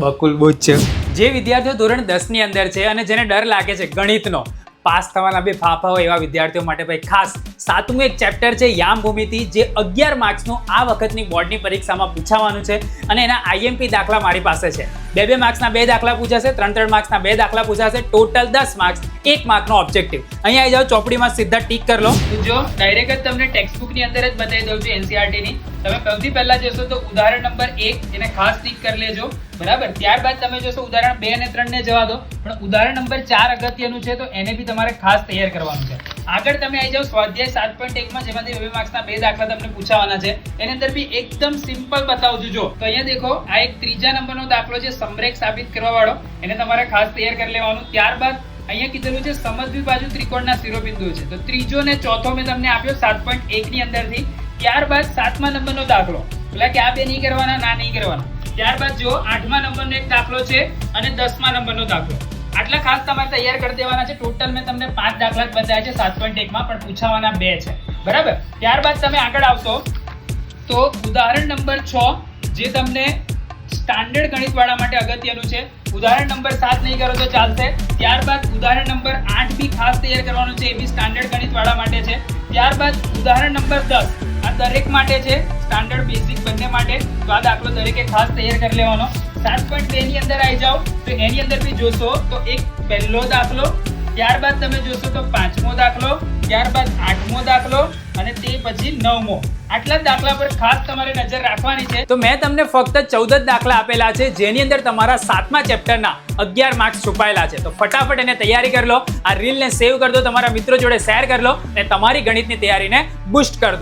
બકુલ બોજ છે. જે વિદ્યાર્થીઓ ધોરણ 10 ની અંદર છે અને જેને ડર લાગે છે ગણિતનો, પાસ થવાના બે ફાફા હોય એવા વિદ્યાર્થીઓ માટે ભાઈ ખાસ 7મું એક ચેપ્ટર છે યામ ભૂમિતિ, જે 11 માર્ક્સનું આ વખતની બોર્ડની પરીક્ષામાં પૂછાવાનું છે અને એના આઈએમપી દાખલા મારી પાસે છે. 2 માર્ક્સના 2 દાખલા પૂછાશે, 3 માર્ક્સના 2 દાખલા પૂછાશે, ટોટલ 10 માર્ક્સ, 1 માર્કનો ઓબ્જેક્ટિવ. અહીંયા આવી જાઓ, ચોપડીમાં સીધા ટીક કરી લો. જો ડાયરેક્ટ જ તમને ટેક્સ્ટબુકની અંદર જ બતાવી દઉં છું એનસીઈઆરટીની. તમે સૌથી પહેલા જોશો તો ઉદાહરણ નંબર 1 એને ખાસ ટીક કરી લેજો, બરાબર. ત્યારબાદ તમે જોશો ઉદાહરણ 2 અને 3 ને જવા દો, પણ ઉદાહરણ નંબર 4 અગત્યનું છે તો એને બી તમારે ખાસ તૈયાર કરવાનું છે. આગળ તમે આવી જાઓ સ્વાધ્યાય 7.1 માં, જેમાંથી 2 માર્ક્સના 2 દાખલા તમને પૂછાવાના છે. એની અંદર બી એકદમ સિમ્પલ બતાવું છું. જો તો અહીંયા દેખો, આ એક 3જા નંબરનો દાખલો છે સમરેખ સાબિત કરવા વાળો, એને તમારે ખાસ તૈયાર કરી લેવાનું. ત્યારબાદ અહીંયા કીધેલું છે સમદ્વિ બાજુ ત્રિકોણના શિરોબિંદુઓ છે, તો ત્રીજો ને ચોથો મેં તમને આપ્યો 7.1 ની અંદરથી. ત્યારબાદ 7મા નંબરનો દાખલો, પેલા કે આ બે નહીં કરવાના, ના નહીં કરવાના. ત્યારબાદ જો 8મા નંબરનો એક દાખલો છે અને 10મા નંબરનો દાખલો. આટલા ખાસ તમારે તૈયાર કરી દેવાના છે. ટોટલ મેં તમને 5 દાખલા જ બતાવ્યા છે 7.1 માં, પણ પૂછાવાના 2 છે, બરાબર. ત્યારબાદ તમે આગળ આવશો તો ઉદાહરણ નંબર 6 જે તમને સ્ટાન્ડર્ડ ગણિત વાળા માટે અગત્યનું છે. ઉદાહરણ નંબર 7 નહીં કરો તો ચાલશે. ત્યારબાદ ઉદાહરણ નંબર 8 બી ખાસ તૈયાર કરવાનું છે, એ બી સ્ટાન્ડર્ડ ગણિત વાળા માટે છે. ત્યારબાદ ઉદાહરણ નંબર 10 આ દરેક માટે છે, સ્ટાન્ડર્ડ બેઝિક બંને માટે. તો આ દાખલો દરેકે ખાસ તૈયાર કરી લેવાનો. 7.2 ની અંદર આવી જાઓ તો એની અંદર બી જોશો તો એક પહેલો દાખલો, ત્યારબાદ તમે જોશો તો 5મો દાખલો, ત્યારબાદ 8મો દાખલો અને તે પછી 9મો. આટલા જ દાખલા પર ખાસ તમારે નજર રાખવાની છે. તો મેં તમને ફક્ત 14 જ દાખલા આપેલા છે, જેની અંદર તમારા 7મા ચેપ્ટરના 11 માર્ક્સ છુપાયેલા છે. તો ફટાફટ એને તૈયારી કરી લો. આ રીલને સેવ કરી દો, તમારા મિત્રો જોડે શેર કરી લો અને તમારી ગણિતની તૈયારીને બુસ્ટ કરી દો.